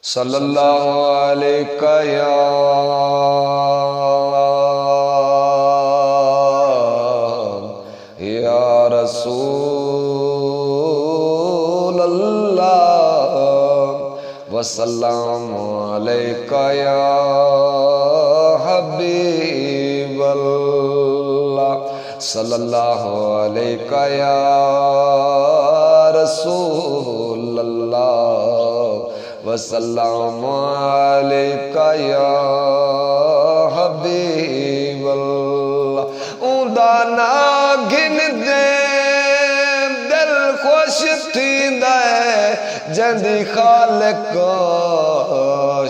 صلی اللہ علیہ یا رسول اللہ وسلام علیکہ یا حبیب اللہ صلی اللہ علیہ یا رسول اللہ وسلام علیکہ یا حبیب اللہ اوندا نا گن دے دل خوش تھیندا ہے جندی خالق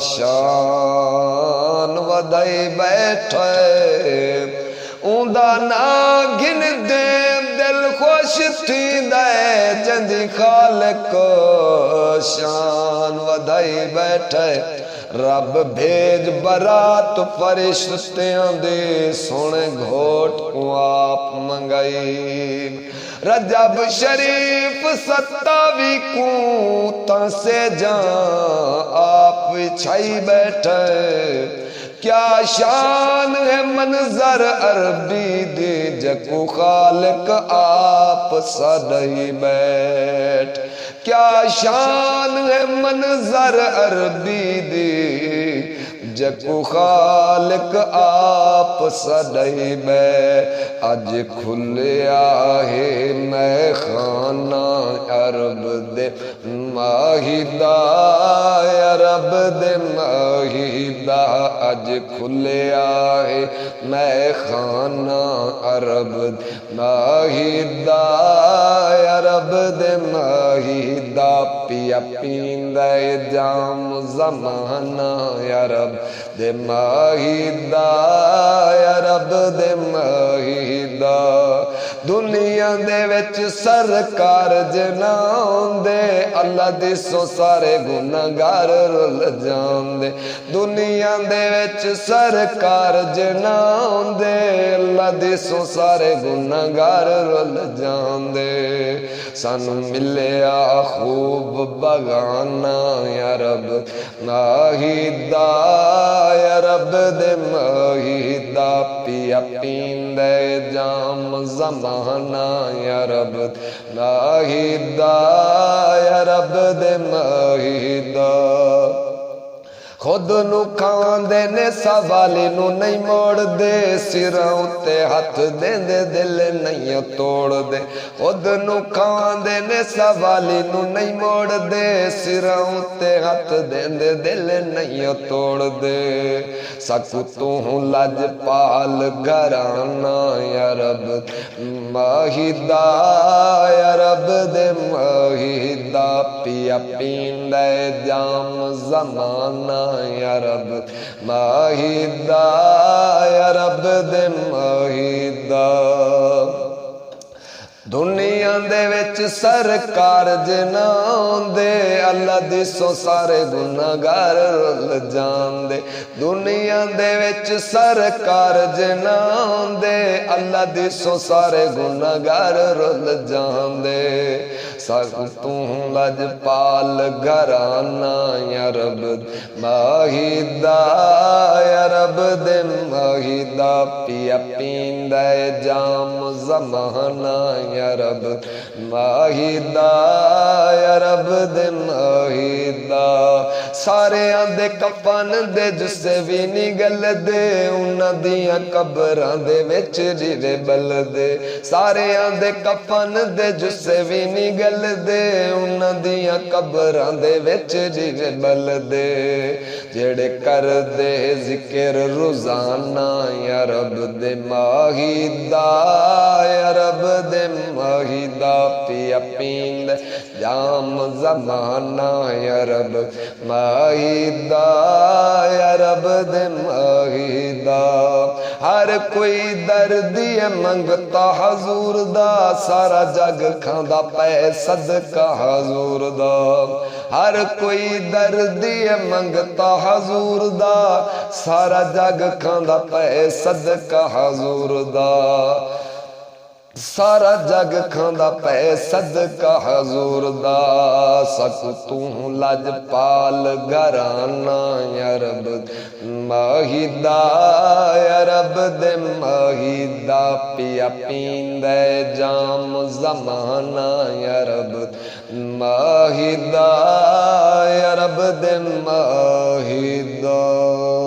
شان ودائی بیٹھے اوندا نا گن دے دل خوش تھیندا ہے جندی خالق شان ودائی بیٹھے رب بھیج برات فرشتیاں دے سونے گھوٹ کو آپ منگائی رجب شریف 27 کو تاں سے جان آپ چھائی بیٹھے کیا شان ہے منظر عربی دے جکو خالق آپ صدائی بیٹھ کیا شان ہے منظر عربی دے جکو خالق آپ صدائی بیٹھ اج کھلیا ہے میں خانہ عرب دے ماہدہ عرب دے ماہدہ اج کھلیا ہے میں خانہ عرب دے ماہدہ عرب دے ماہدہ پیا پیندہ جام زمانہ عرب دے ماہدہ عرب دے ماہدہ دنیا دے وچ سرکار جنان دے اللہ دے سو سارے گناہگار رل جان دے دنیا دے وچ سرکار جنان دے اللہ دے سو سارے گناہگار رل جان دے سانو ملیا خوب بغانہ یا رب ماہدہ یا رب دے ماہدہ پیا پیندے جام زمانہ یا رب ماہدہ یا رب دے ماہدہ خود نو کھاندے نے سوالی نو نہیں موڑ دے سراں تے ہاتھ دے دے دل نہیں توڑ دے خود نو کھاندے نے سوالی نو نہیں موڑ دے سراں تے ہاتھ دے دے دل نہیں توڑ دے سکو تو ہوں لج پال گھرانا یا رب ماہدہ یا رب دے ماہدہ پیا پیندے جام زمانہ یا رب ماہدہ یا رب دے ماہدہ دنیا دے وچ سرکار جنان دے اللہ دے سو سارے گناہگار رل جان دے دنیا دے وچ سرکار جنان دے اللہ دے سو سارے گناہگار رل جان دے سکو تو لج پال گھرانا یا رب ماہدہ یا رب دے ماہدہ پیا پیندے جام زمانہ یا رب ماہدہ یا رب دے ماہدہ سارے آندے کفن دے جسے بھی نگل دے انہاں دیاں قبراں دے وچ ڈیوے بل دے سارے آندے کفن دے جسے بھی نگل دے انہاں دیاں قبراں دے وچ ڈیوے بل دے جڑے کر دے ذکر روزانہ یا رب دے ماہدہ یا رب دے ماہدہ پیا پیند جام زمانہ یا رب ماہدہ یا رب دے ماہدہ ہر کوئی دردی منگتا حضور دا سارا جگ کھاندا پے صدقہ حضور دا ہر کوئی دردی منگتا حضور دا سارا جگ کھاندا پے صدقہ حضور دا سارا جگ کھاندا پے صدقہ حضور دا سک تو لج پال گھرانا یا رب ماہی دا یا رب دے ماہی دا پیا پیندے جام زمانہ یا رب ماہی دا یا رب دے ماہی دا